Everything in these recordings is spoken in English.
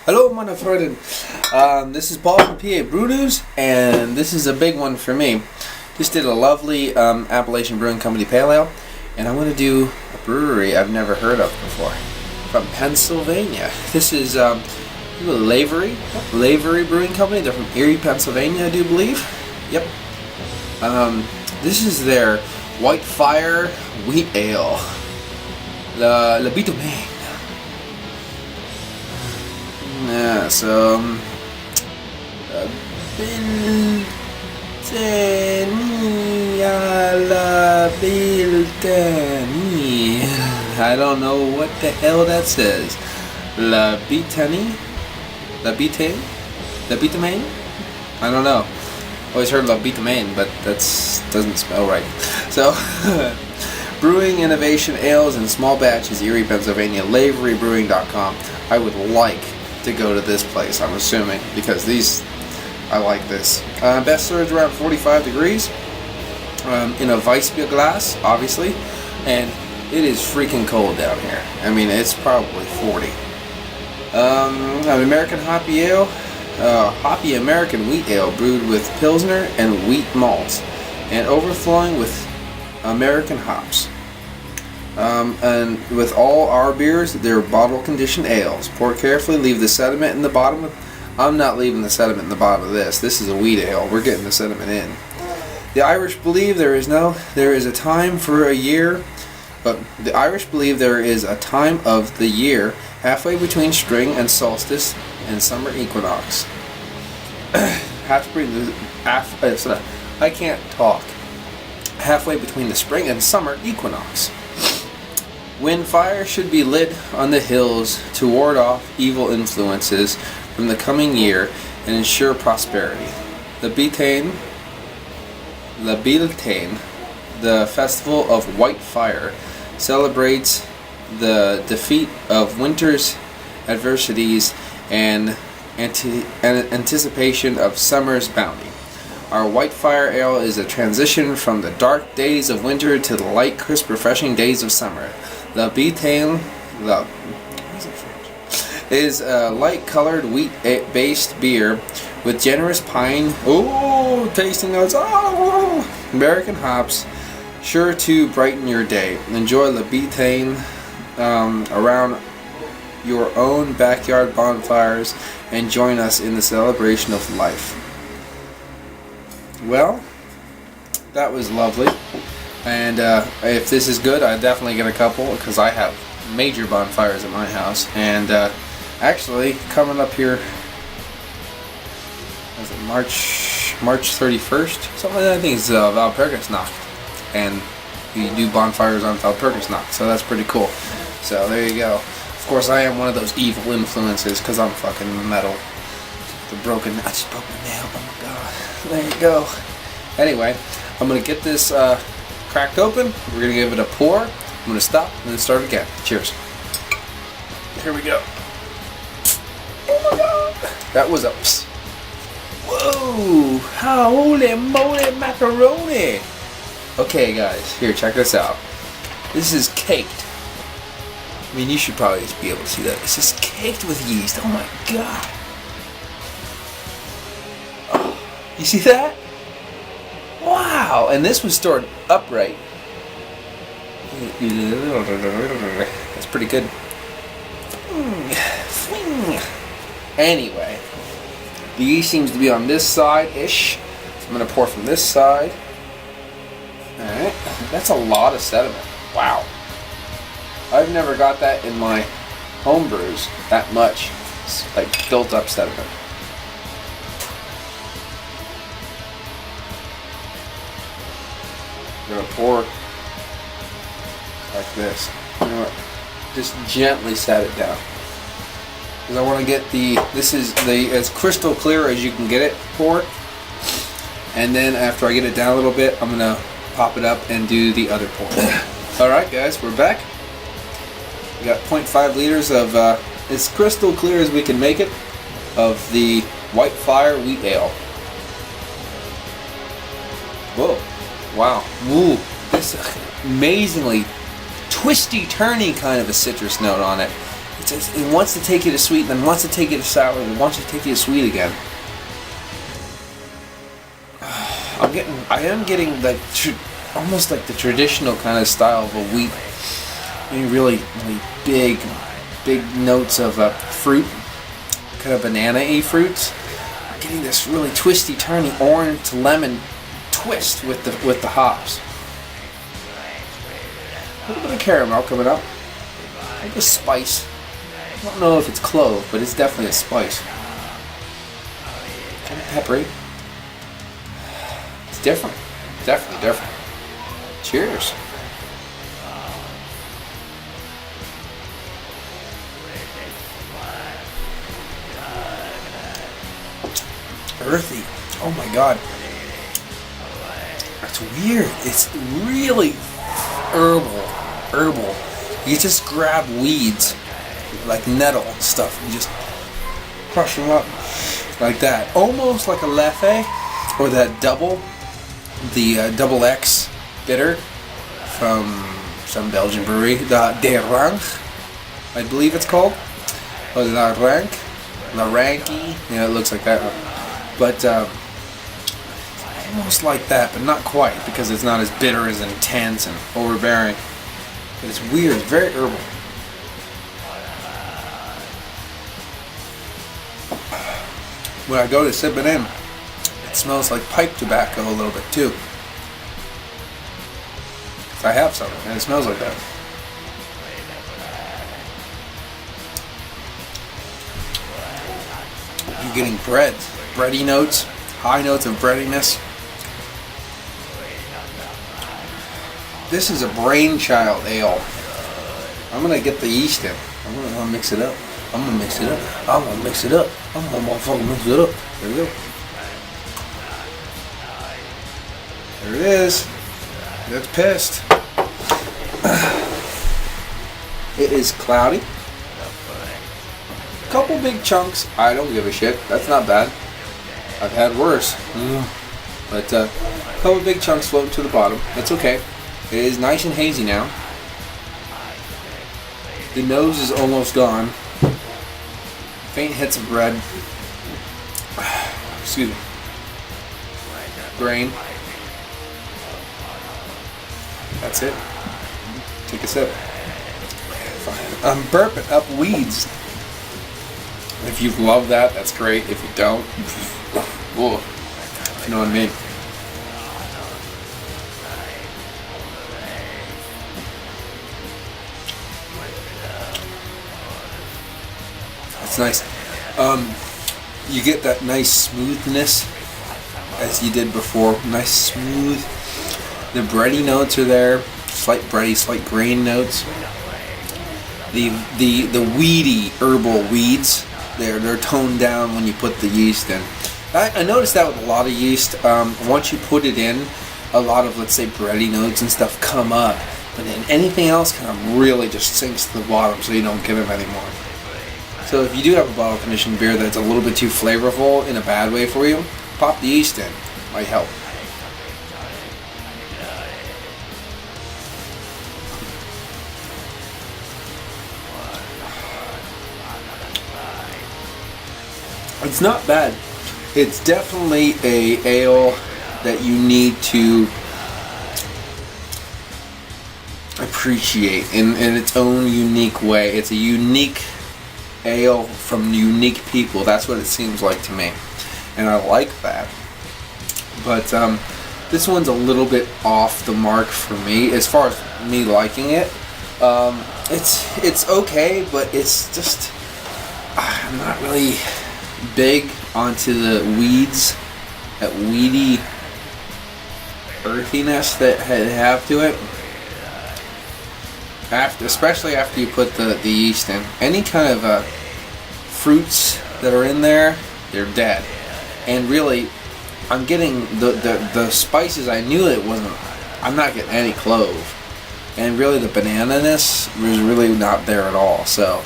Hello, meine Freunde. This is Paul from PABrewNews, and this is a big one for me. Just did a lovely Appalachian Brewing Company Pale Ale, and I'm going to do a brewery I've never heard of before. From Pennsylvania. This is Lavery Brewing Company. They're from Erie, Pennsylvania, I do believe. Yep. This is their White Fire Wheat Ale. La Bealtaine. Yeah, so Beltane, la Beltane. I don't know what the hell that says. La Bealtaine, La Bealtaine, La Bealtaine. I don't know. Always heard La Bealtaine, but that's doesn't spell right. So. Brewing innovation ales in small batches, Erie, Pennsylvania. LaveryBrewing.com. I would like to go to this place, I'm assuming, because I like this. Best served around 45 degrees in a Weissbier glass, obviously, and it is freaking cold down here. I mean, it's probably 40. An American hoppy ale, hoppy American wheat ale brewed with Pilsner and wheat malts, and overflowing with American hops. And with all our beers, they're bottle conditioned ales. Pour carefully, leave the sediment in the bottom. I'm not leaving the sediment in the bottom of this. This is a wheat ale. We're getting the sediment in. The Irish believe there is a time for a year, but the Irish believe there is a time of the year halfway between spring and solstice and summer equinox. I can't talk. Halfway between the spring and summer equinox. When fire should be lit on the hills to ward off evil influences from the coming year and ensure prosperity. The Bealtaine, the festival of white fire, celebrates the defeat of winter's adversities and anticipation of summer's bounty. Our White Fire Ale is a transition from the dark days of winter to the light, crisp, refreshing days of summer. The Bealtaine is a light-colored wheat-based beer with generous pine, tasting notes, American hops, sure to brighten your day. Enjoy the Bealtaine around your own backyard bonfires and join us in the celebration of life. Well, that was lovely, and if this is good, I definitely get a couple because I have major bonfires at my house. And actually, coming up here, is it March 31st? Something like that. I think it's Walpurgisnacht, and you do bonfires on Walpurgisnacht, so that's pretty cool. So there you go. Of course, I am one of those evil influences because I'm fucking metal. I just broke the nail. Oh my god. There you go. Anyway, I'm going to get this cracked open. We're going to give it a pour. I'm going to stop and then start again. Cheers. Here we go. Oh my god. That was a... Whoa. Holy moly macaroni. Okay, guys. Here, check this out. This is caked. I mean, you should probably just be able to see that. This is caked with yeast. Oh my god. You see that? Wow! And this was stored upright. That's pretty good. Anyway, the yeast seems to be on this side-ish. So I'm going to pour from this side. Alright. That's a lot of sediment. Wow. I've never got that in my home brews that much. It's like built up sediment. I'm going to pour like this. You know what? Just gently set it down. Because I want to get this is as crystal clear as you can get it poured. And then after I get it down a little bit, I'm going to pop it up and do the other pour. Alright guys, we're back. We got 0.5 liters of, as crystal clear as we can make it, of the White Fire Wheat Ale. Whoa. Wow. Ooh, this amazingly twisty-turny kind of a citrus note on it. It wants to take you to sweet, then wants to take you to sour, and wants to take you to sweet again. I am getting like almost like the traditional kind of style of a wheat. I mean, really big notes of fruit, kind of banana-y fruits. I'm getting this really twisty, turny orange to lemon twist with the hops. A little bit of caramel coming up. Like a spice. I don't know if it's clove, but it's definitely a spice. Kind of peppery. It's different. Definitely different. Cheers. Earthy. Oh my god. It's weird. It's really herbal. You just grab weeds like nettle and stuff and just crush them up like that. Almost like a Leffe or that double X bitter from some Belgian brewery, the De Rank, I believe it's called, or La Ranky, yeah, it looks like that, but almost like that, but not quite, because it's not as bitter, as intense and overbearing. But it's weird, very herbal. When I go to sip it in, it smells like pipe tobacco a little bit too. I have some, and it smells like that. You're getting bready notes, high notes of breadiness. This is a brainchild ale. I'm gonna get the yeast in. I'm gonna mix it up. I'm gonna mix it up. I'm gonna mix it up. I'm gonna motherfucking mix it up. There we go. There it is. That's pissed. It is cloudy. Couple big chunks. I don't give a shit. That's not bad. I've had worse. But a couple big chunks floating to the bottom. That's okay. It is nice and hazy now. The nose is almost gone. Faint hits of red. Excuse me. Grain. That's it. Take a sip. I'm burping up weeds. If you love that, that's great. If you don't, whoa, you know what I mean. It's nice. You get that nice smoothness as you did before. Nice smooth. The bready notes are there. Slight bready, slight grain notes. The weedy herbal weeds, they're toned down when you put the yeast in. I noticed that with a lot of yeast. Once you put it in, a lot of, let's say, bready notes and stuff come up, but then anything else kind of really just sinks to the bottom, so you don't get them anymore. So if you do have a bottle conditioned beer that's a little bit too flavorful in a bad way for you, pop the yeast in. Might help. It's not bad. It's definitely a ale that you need to appreciate in its own unique way. It's a unique ale from unique people. That's what it seems like to me, and I like that. But this one's a little bit off the mark for me as far as me liking it. It's okay, but it's just I'm not really big onto the weeds, that weedy earthiness that have to it. Especially after you put the yeast in. Any kind of fruits that are in there, they're dead. And really, I'm getting the spices. I knew it wasn't. I'm not getting any clove, and really the banana-ness was really not there at all. So,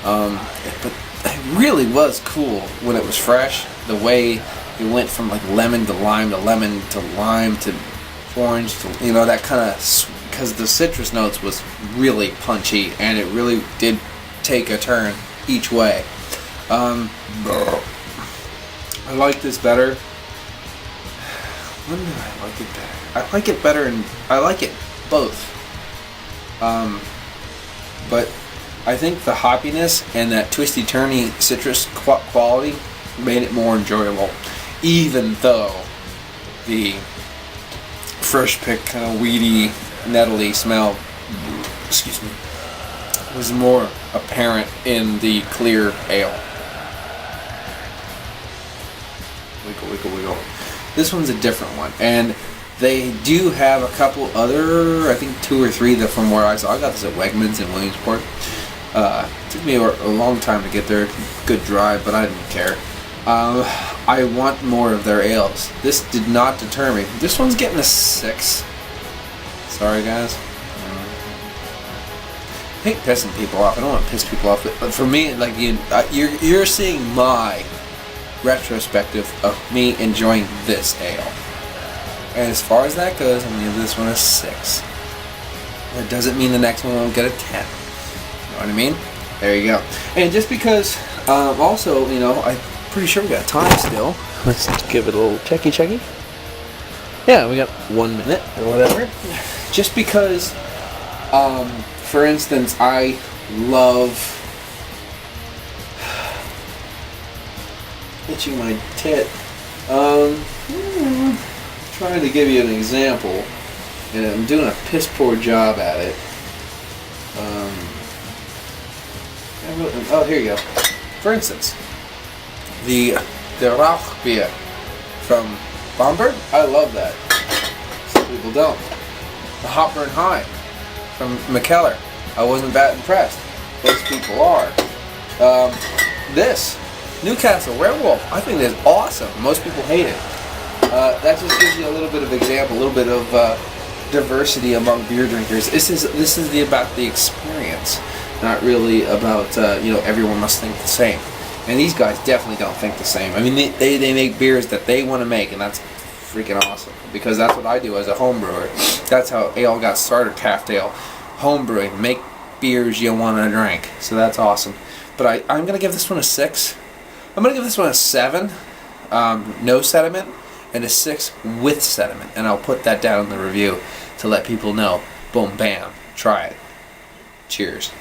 but it really was cool when it was fresh. The way it went from like lemon to lime to lemon to lime to orange to, you know, that kind of, because the citrus notes was really punchy, and it really did take a turn each way. I like this better. When do I like it better? I like it better, and I like it both. But I think the hoppiness and that twisty-turny citrus quality made it more enjoyable, even though the fresh pick kind of weedy, nettly smell, excuse me, was more apparent in the clear ale. Wiggle, wiggle, wiggle. This one's a different one, and they do have a couple other, I think 2 or 3 that from where I saw. I got this at Wegmans in Williamsport. Took me a long time to get there, good drive, but I didn't care. I want more of their ales. This did not deter me. This one's getting a 6. Sorry, guys. I hate pissing people off. I don't want to piss people off, but for me, like you're seeing my retrospective of me enjoying this ale. And as far as that goes, I'm going to give this one a 6. That doesn't mean the next one won't get a 10. You know what I mean? There you go. And just because, also, you know, I'm pretty sure we got time still. Let's give it a little checky. Yeah, we got 1 minute or whatever. Just because, for instance, I love itching my tit. Trying to give you an example, and I'm doing a piss poor job at it. Oh, here you go. For instance, the Rauch beer from Bamberg. I love that. Some people don't. The Hopper and High from McKellar. I wasn't that impressed. Most people are. This Newcastle Werewolf. I think that's awesome. Most people hate it. That just gives you a little bit of example, a little bit of diversity among beer drinkers. This is about the experience, not really about everyone must think the same. And these guys definitely don't think the same. I mean, they make beers that they want to make, and that's freaking awesome. Because that's what I do as a home brewer. That's how ale got started, craft ale, home brewing, make beers you want to drink. So that's awesome. But I'm gonna give this one a 6. I'm gonna give this one a 7. No sediment. And a 6 with sediment, and I'll put that down in the review to let people know. Boom, bam, try it. Cheers.